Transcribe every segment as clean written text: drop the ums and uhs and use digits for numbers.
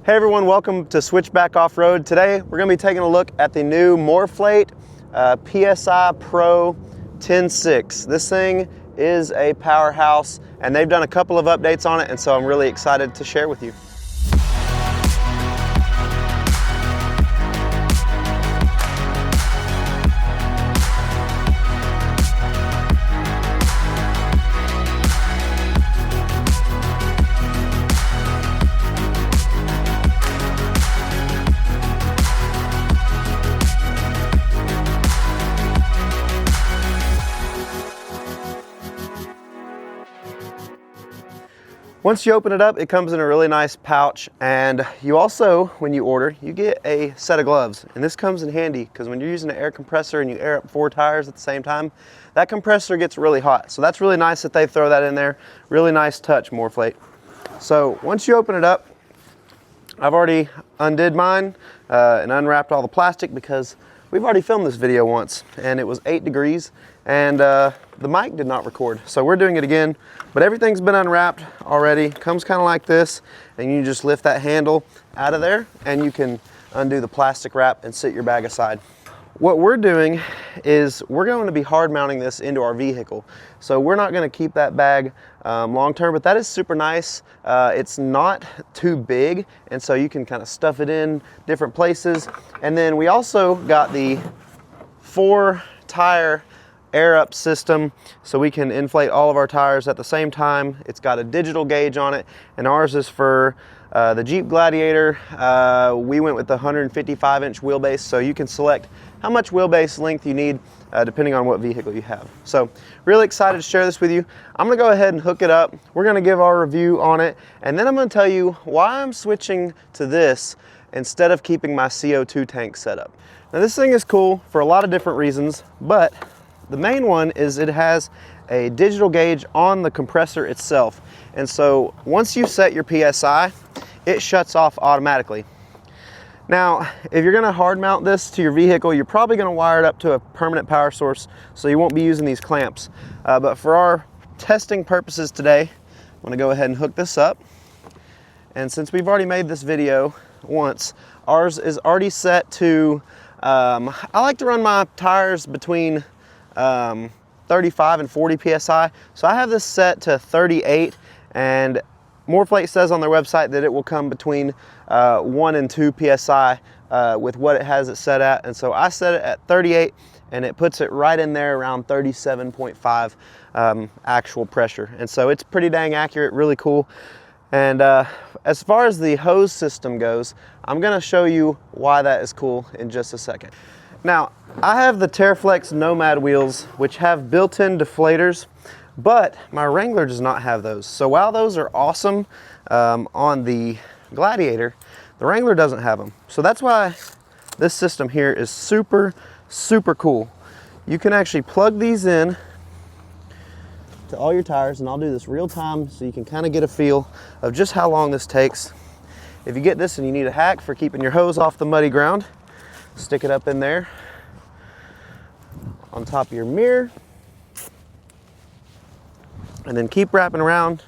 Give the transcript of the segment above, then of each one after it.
Hey everyone, welcome to Switchback Off-Road. Today we're going to be taking a look at the new MORRFlate PSI Pro TenSix. This thing is a powerhouse and they've done a couple of updates on it, and so I'm really excited to share with you. Once you open it up, it comes in a really nice pouch, and you also, when you order, you get a set of gloves. And this comes in handy because when you're using an air compressor and you air up 4 tires at the same time, that compressor gets really hot. So that's really nice that they throw that in there. Really nice touch, MORRFlate. So once you open it up, I've already undid mine and unwrapped all the plastic because we've already filmed this video once and it was 8 degrees and the mic did not record. So we're doing it again, but everything's been unwrapped already. Comes kind of like this, and you just lift that handle out of there and you can undo the plastic wrap and sit your bag aside. What we're doing is we're going to be hard mounting this into our vehicle. So we're not going to keep that bag long term, but that is super nice. It's not too big, and so you can kind of stuff it in different places. And then we also got the 4-tire air up system, so we can inflate all of our tires at the same time. It's got a digital gauge on it, and ours is for the Jeep Gladiator. We went with the 155-inch wheelbase, so you can select how much wheelbase length you need depending on what vehicle you have. So really excited to share this with you. I'm gonna go ahead and hook it up. We're gonna give our review on it, and then I'm gonna tell you why I'm switching to this instead of keeping my CO2 tank set up. Now this thing is cool for a lot of different reasons, but the main one is it has a digital gauge on the compressor itself. And so once you set your PSI, it shuts off automatically. Now, if you're gonna hard mount this to your vehicle, you're probably gonna wire it up to a permanent power source, so you won't be using these clamps. But for our testing purposes today, I'm gonna go ahead and hook this up. And since we've already made this video once, ours is already set to, I like to run my tires between 35 and 40 PSI. So I have this set to 38, and MORRFlate says on their website that it will come between 1 and 2 PSI with what it has it set at. And so I set it at 38, and it puts it right in there around 37.5 actual pressure. And so it's pretty dang accurate, really cool. And as far as the hose system goes, I'm gonna show you why that is cool in just a second. Now, I have the TerraFlex Nomad wheels, which have built-in deflators, but my Wrangler does not have those. So while those are awesome on the Gladiator, the Wrangler doesn't have them. So that's why this system here is super, super cool. You can actually plug these in to all your tires, and I'll do this real time so you can kind of get a feel of just how long this takes. If you get this and you need a hack for keeping your hose off the muddy ground, stick it up in there on top of your mirror, and then keep wrapping around.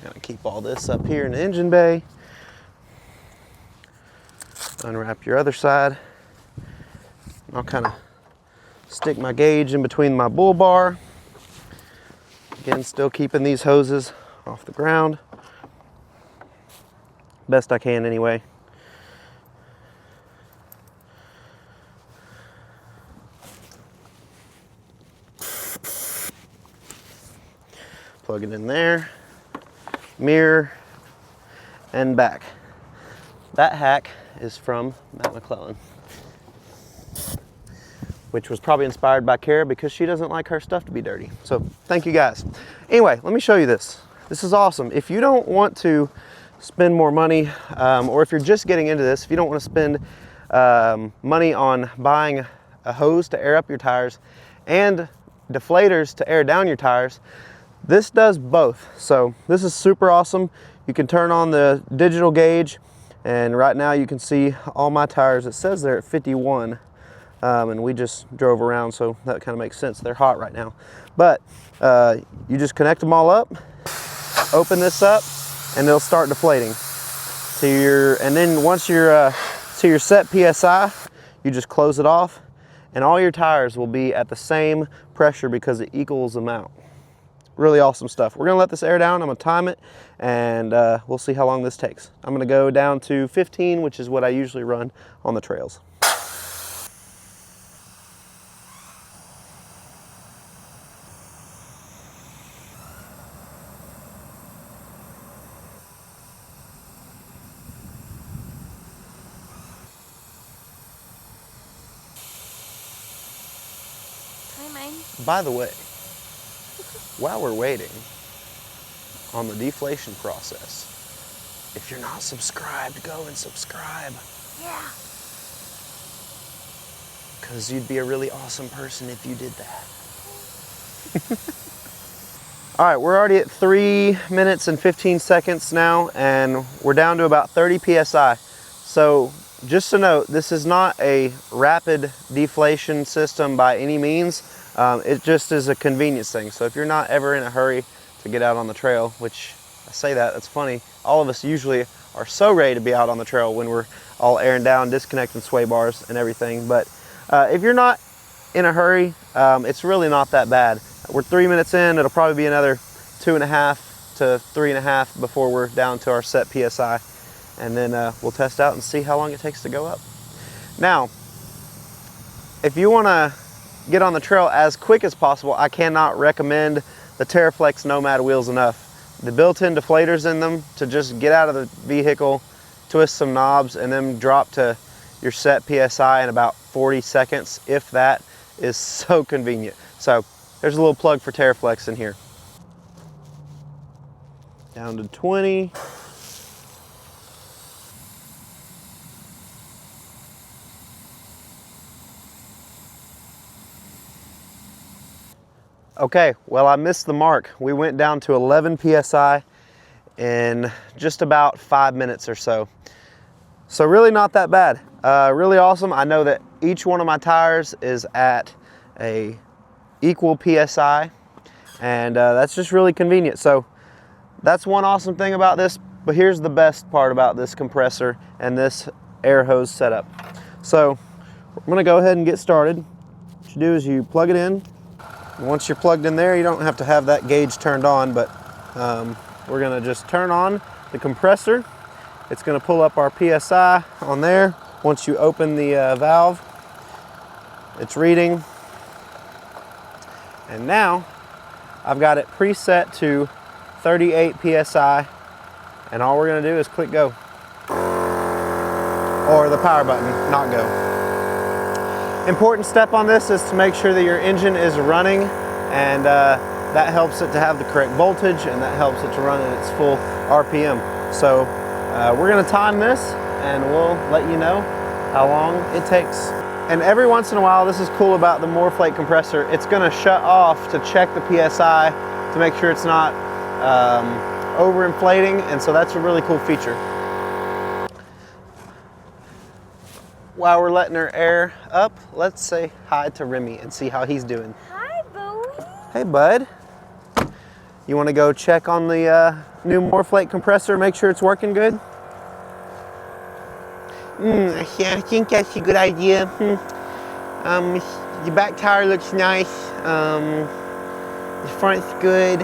Gotta keep all this up here in the engine bay. Unwrap your other side. I'll kind of stick my gauge in between my bull bar. Again, still keeping these hoses off the ground best I can anyway. Plug it in there, mirror, and back. That hack is from Matt McClellan, which was probably inspired by Kara because she doesn't like her stuff to be dirty. So thank you guys. Anyway, let me show you this. This is awesome. If you don't want to spend more money, or if you're just getting into this, if you don't want to spend money on buying a hose to air up your tires and deflators to air down your tires, this does both. So this is super awesome. You can turn on the digital gauge, and right now you can see all my tires. It says they're at 51, and we just drove around, so that kind of makes sense. They're hot right now. But you just connect them all up, open this up, and they'll start deflating. to your, and then once you're to your set PSI, you just close it off, and all your tires will be at the same pressure because it equals them out. Really awesome stuff. We're gonna let this air down. I'm gonna time it, and we'll see how long this takes. I'm gonna go down to 15, which is what I usually run on the trails. By the way, while we're waiting on the deflation process, if you're not subscribed, go and subscribe. Yeah. Because you'd be a really awesome person if you did that. All right, we're already at 3 minutes and 15 seconds now, and we're down to about 30 PSI. So just to note, this is not a rapid deflation system by any means. It just is a convenience thing. So if you're not ever in a hurry to get out on the trail, which I say that's funny, all of us usually are so ready to be out on the trail when we're all airing down, disconnecting sway bars and everything. But if you're not in a hurry, it's really not that bad. We're 3 minutes in. It'll probably be another 2.5 to 3.5 before we're down to our set PSI. And then we'll test out and see how long it takes to go up. Now, if you want to get on the trail as quick as possible, I cannot recommend the TerraFlex Nomad wheels enough. The built-in deflators in them to just get out of the vehicle, twist some knobs, and then drop to your set PSI in about 40 seconds, if that, is so convenient. So there's a little plug for TerraFlex in here. Down to 20. Okay, well, I missed the mark. We went down to 11 PSI in just about 5 minutes or so. So really not that bad. Really awesome. I know that each one of my tires is at a equal PSI, and that's just really convenient. So that's one awesome thing about this, but here's the best part about this compressor and this air hose setup. So I'm gonna go ahead and get started. What you do is you plug it in. Once you're plugged in there, you don't have to have that gauge turned on, but we're gonna just turn on the compressor. It's gonna pull up our PSI on there. Once you open the valve, it's reading. And now I've got it preset to 38 PSI, and all we're gonna do is click go. Or the power button, not go. Important step on this is to make sure that your engine is running, and that helps it to have the correct voltage, and that helps it to run at its full RPM. So we're gonna time this, and we'll let you know how long it takes. And every once in a while, this is cool about the MORRFlate compressor, it's gonna shut off to check the PSI to make sure it's not overinflating, and so that's a really cool feature. While we're letting her air up, let's say hi to Remy and see how he's doing. Hi, Bowie. Hey, bud. You want to go check on the new MORRFlate compressor, make sure it's working good? Yeah, I think that's a good idea. The back tire looks nice. The front's good.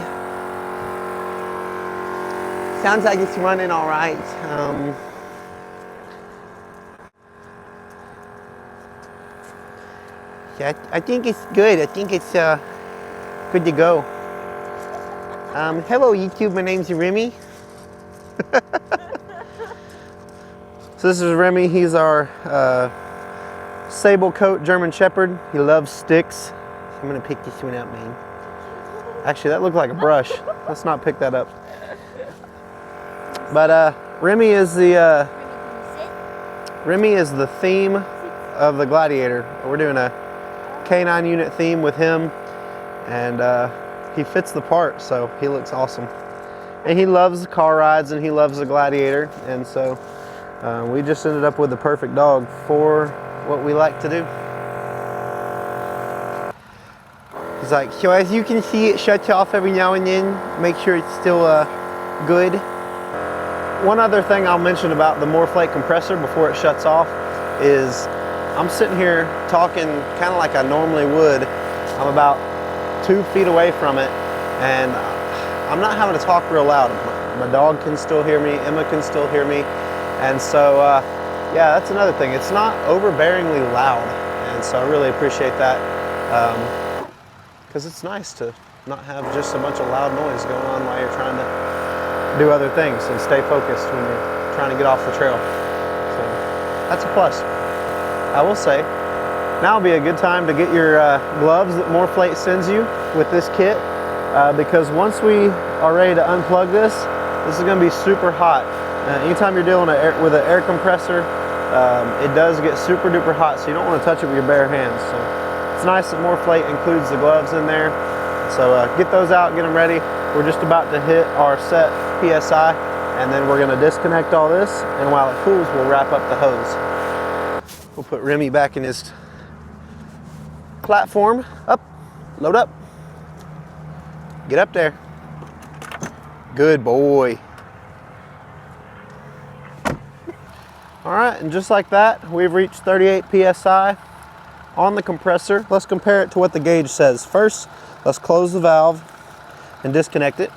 Sounds like it's running all right. Yeah, I think it's good. I think it's good to go. Hello YouTube, my name's Remy. So this is Remy. He's our sable coat German Shepherd. He loves sticks. I'm gonna pick this one up, man. Actually, that looked like a brush. Let's not pick that up. But Remy is the theme of the Gladiator. We're doing a K9 unit theme with him, and he fits the part, so he looks awesome. And he loves car rides, and he loves the Gladiator, and so we just ended up with the perfect dog for what we like to do. He's like, so as you can see, it shuts off every now and then. Make sure it's still good. one other thing I'll mention about the MORRFlate compressor before it shuts off is I'm sitting here talking kind of like I normally would. I'm about 2 feet away from it, and I'm not having to talk real loud. My dog can still hear me, Emma can still hear me, and so yeah, that's another thing. It's not overbearingly loud, and so I really appreciate that, because it's nice to not have just a bunch of loud noise going on while you're trying to do other things and stay focused when you're trying to get off the trail. So that's a plus. I will say, now will be a good time to get your gloves that MORRFlate sends you with this kit, because once we are ready to unplug this is going to be super hot. Anytime you're dealing with an air compressor, it does get super duper hot, so you don't want to touch it with your bare hands. So it's nice that MORRFlate includes the gloves in there. So get those out, get them ready. We're just about to hit our set PSI, and then we're going to disconnect all this, and while it cools, we'll wrap up the hose. We'll put Remy back in his platform. Up, load up. Get up there. Good boy. All right, and just like that, we've reached 38 PSI on the compressor. Let's compare it to what the gauge says. First, let's close the valve and disconnect it.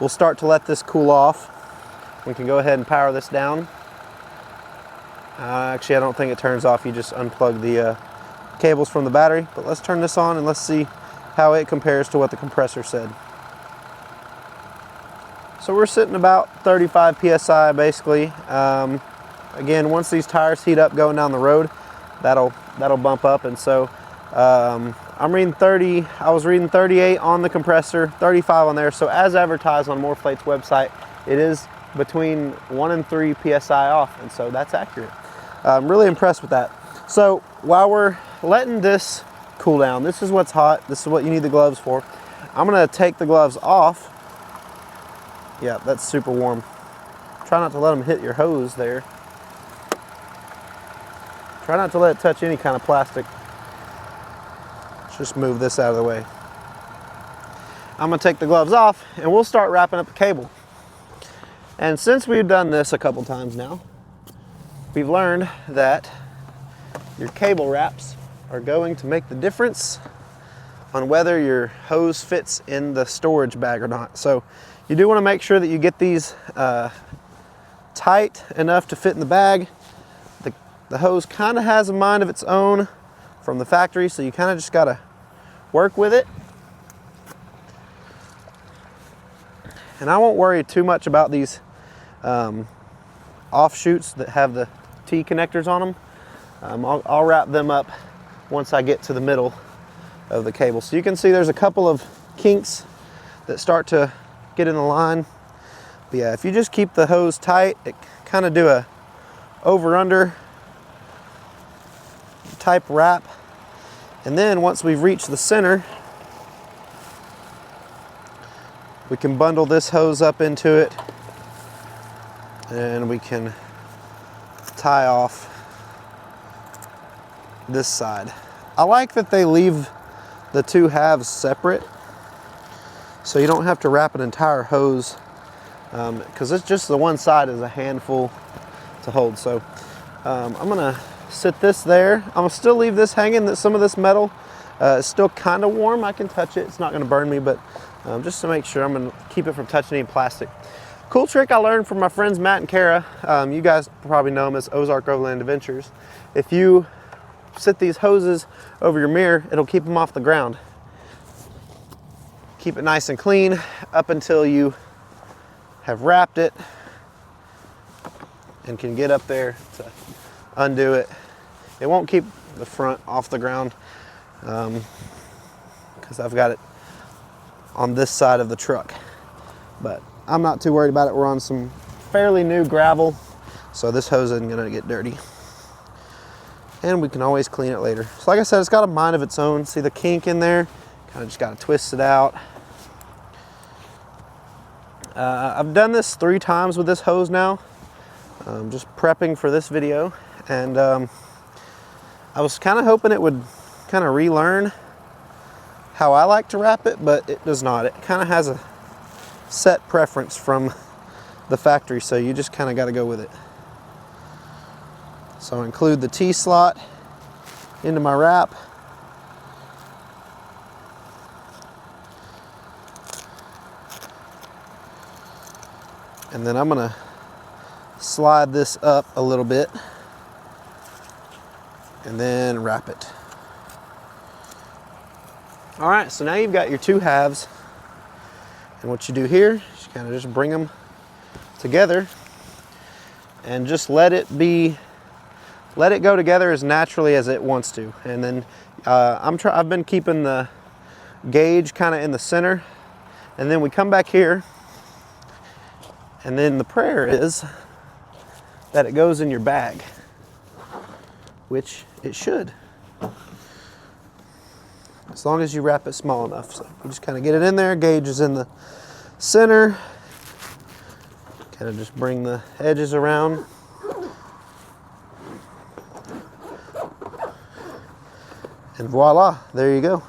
We'll start to let this cool off. We can go ahead and power this down. Actually, I don't think it turns off. You just unplug the cables from the battery. But let's turn this on and let's see how it compares to what the compressor said. So we're sitting about 35 PSI basically. Again, once these tires heat up going down the road, that'll bump up. And so I'm reading 30. I was reading 38 on the compressor, 35 on there. So as advertised on MORRFlate's website, it is between 1 and 3 PSI off, and so that's accurate. I'm really impressed with that. So while we're letting this cool down, this is what's hot. This is what you need the gloves for. I'm gonna take the gloves off. Yeah, that's super warm. Try not to let them hit your hose there. Try not to let it touch any kind of plastic. Let's just move this out of the way. I'm gonna take the gloves off and we'll start wrapping up the cable. And since we've done this a couple times now, we've learned that your cable wraps are going to make the difference on whether your hose fits in the storage bag or not. So you do want to make sure that you get these tight enough to fit in the bag. The hose kind of has a mind of its own from the factory, so you kind of just got to work with it. And I won't worry too much about these offshoots that have the T connectors on them. I'll wrap them up once I get to the middle of the cable. So you can see there's a couple of kinks that start to get in the line. But yeah, if you just keep the hose tight, it kind of do a over-under type wrap. And then once we've reached the center, we can bundle this hose up into it and we can tie off this side. I like that they leave the two halves separate so you don't have to wrap an entire hose, because it's just the one side is a handful to hold. So I'm gonna sit this there. I'm gonna still leave this hanging, that some of this metal is still kind of warm. I can touch it, it's not gonna burn me, but just to make sure, I'm gonna keep it from touching any plastic. Cool trick I learned from my friends Matt and Kara. You guys probably know them as Ozark Overland Adventures. If you sit these hoses over your mirror, it'll keep them off the ground. Keep it nice and clean up until you have wrapped it and can get up there to undo it. It won't keep the front off the ground because I've got it on this side of the truck. But I'm not too worried about it. We're on some fairly new gravel, so this hose isn't gonna get dirty. And we can always clean it later. So like I said, it's got a mind of its own. See the kink in there? Kind of just gotta twist it out. I've done this 3 times with this hose now. Just prepping for this video. And I was kind of hoping it would kind of relearn how I like to wrap it, but it does not. It kind of has a set preference from the factory, so you just kind of got to go with it. So I include the T-slot into my wrap. And then I'm gonna slide this up a little bit and then wrap it. All right, so now you've got your two halves. And what you do here is you kind of just bring them together and just let it go together as naturally as it wants to. And then I've been keeping the gauge kind of in the center, and then we come back here, and then the prayer is that it goes in your bag, which it should, as long as you wrap it small enough. So you just kind of get it in there, gauge is in the center, kind of just bring the edges around. And voila, there you go.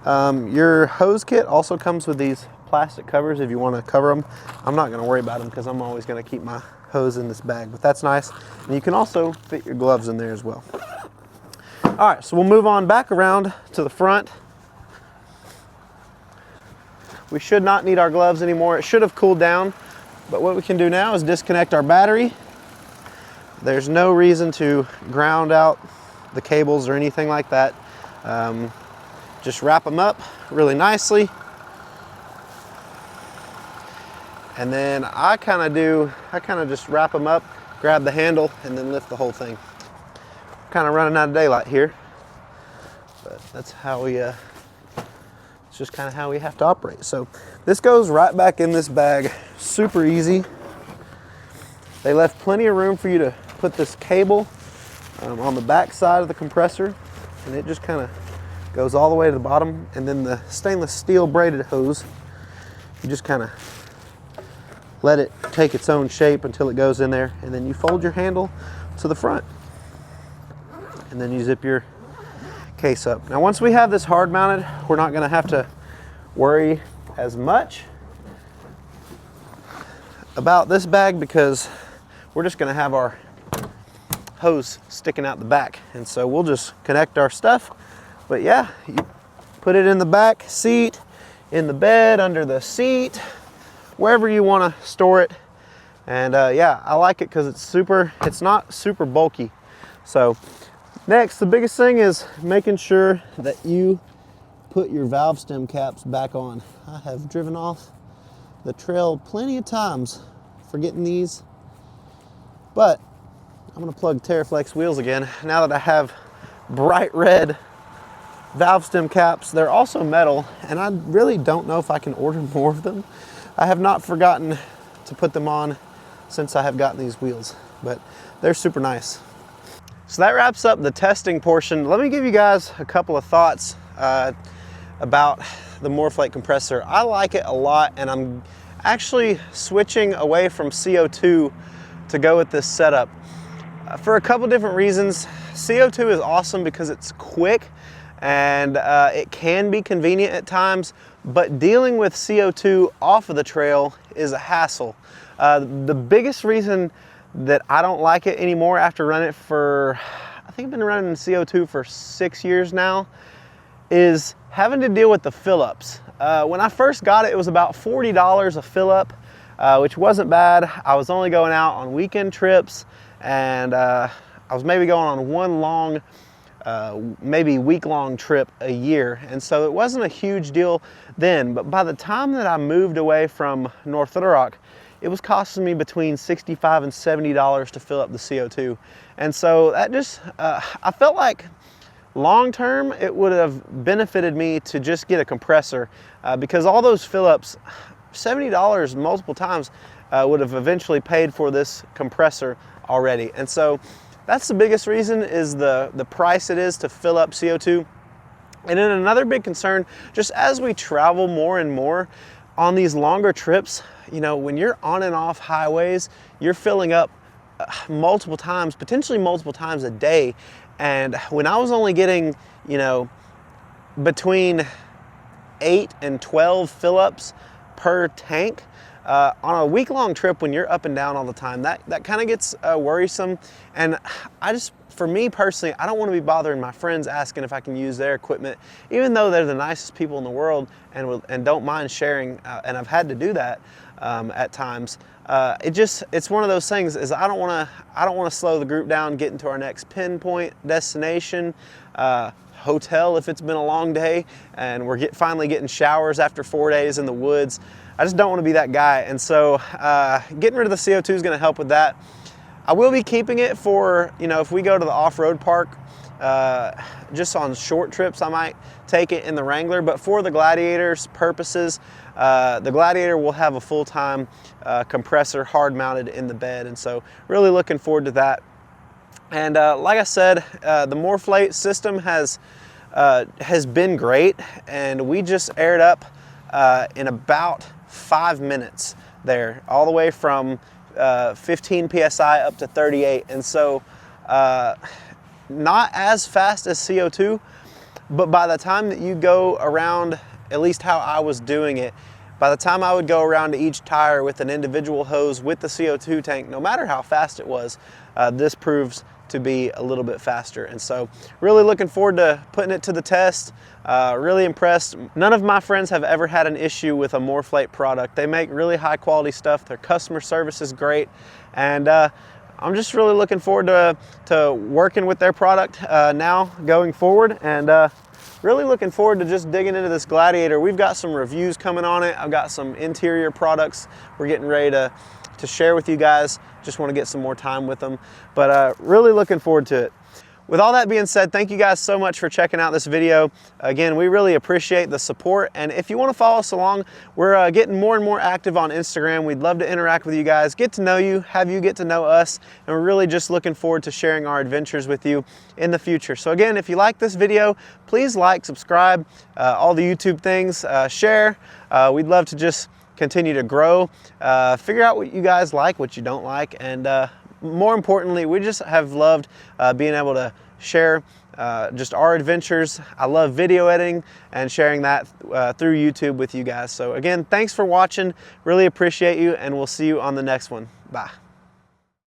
Your hose kit also comes with these plastic covers if you want to cover them. I'm not going to worry about them because I'm always going to keep my hose in this bag, but that's nice. And you can also fit your gloves in there as well. All right, so we'll move on back around to the front. We should not need our gloves anymore. It should have cooled down, but what we can do now is disconnect our battery. There's no reason to ground out the cables or anything like that. Just wrap them up really nicely. And then I kind of just wrap them up, grab the handle, and then lift the whole thing. Kind of running out of daylight here, but that's how we, it's just kind of how we have to operate. So this goes right back in this bag, super easy. They left plenty of room for you to put this cable on the back side of the compressor, and it just kind of goes all the way to the bottom. And then the stainless steel braided hose, you just kind of let it take its own shape until it goes in there, and then you fold your handle to the front, and then you zip your case up. Now once we have this hard mounted, we're not going to have to worry as much about this bag because we're just going to have our hose sticking out the back, and so we'll just connect our stuff. But yeah, you put it in the back seat, in the bed, under the seat, wherever you want to store it. And yeah, I like it because it's not super bulky. So next, the biggest thing is making sure that you put your valve stem caps back on. I have driven off the trail plenty of times forgetting these, but I'm gonna plug TerraFlex wheels again now that I have bright red valve stem caps. They're also metal, and I really don't know if I can order more of them. I have not forgotten to put them on since I have gotten these wheels, but they're super nice. So that wraps up the testing portion. Let me give you guys a couple of thoughts about the MORRFlate compressor. I like it a lot, and I'm actually switching away from CO2 to go with this setup for a couple different reasons. CO2 is awesome because it's quick and it can be convenient at times, but dealing with CO2 off of the trail is a hassle. The biggest reason that I don't like it anymore after running it for, I think I've been running CO2 for 6 years now, is having to deal with the fill-ups. When I first got it, it was about $40 a fill-up, which wasn't bad. I was only going out on weekend trips, and I was maybe going on one long, maybe week-long trip a year, and so it wasn't a huge deal then. But by the time that I moved away from North Little Rock, it was costing me between $65 and $70 to fill up the CO2. And so that just, I felt like long-term it would have benefited me to just get a compressor because all those fill-ups, $70 multiple times, would have eventually paid for this compressor already. And so that's the biggest reason, is the price it is to fill up CO2. And then another big concern, just as we travel more and more on these longer trips, you know, when you're on and off highways, you're filling up multiple times, potentially multiple times a day. And when I was only getting, you know, between 8 and 12 fill-ups per tank, on a week-long trip when you're up and down all the time, that kind of gets worrisome. And for me personally, I don't want to be bothering my friends asking if I can use their equipment, even though they're the nicest people in the world and don't mind sharing, and I've had to do that at times. It's one of those things is I don't want to slow the group down, get into our next pinpoint destination, hotel if it's been a long day and we're finally getting showers after 4 days in the woods. I just don't want to be that guy. And so getting rid of the CO2 is going to help with that. I will be keeping it for, if we go to the off-road park, just on short trips, I might take it in the Wrangler, but for the Gladiator's purposes, the Gladiator will have a full-time compressor hard mounted in the bed. And so really looking forward to that. And like I said, the MORRFlate system has been great, and we just aired up in about 5 minutes there, all the way from 15 PSI up to 38. And so not as fast as CO2, but by the time that you go around, at least how I was doing it, by the time I would go around to each tire with an individual hose with the CO2 tank, no matter how fast it was, this proves to be a little bit faster. And so really looking forward to putting it to the test. Really impressed. None of my friends have ever had an issue with a MORRFlate product. They make really high quality stuff. Their customer service is great. And I'm just really looking forward to working with their product now going forward, and really looking forward to just digging into this Gladiator. We've got some reviews coming on it. I've got some interior products we're getting ready to share with you guys. Just want to get some more time with them, but really looking forward to it. With all that being said, thank you guys so much for checking out this video. Again, we really appreciate the support. And if you want to follow us along, we're getting more and more active on Instagram. We'd love to interact with you guys, get to know you, have you get to know us. And we're really just looking forward to sharing our adventures with you in the future. So again, if you like this video, please like, subscribe, all the YouTube things, share. We'd love to just continue to grow, figure out what you guys like, what you don't like, and more importantly, we just have loved being able to share just our adventures. I love video editing and sharing that through YouTube with you guys. So again, thanks for watching. Really appreciate you, and we'll see you on the next one. Bye.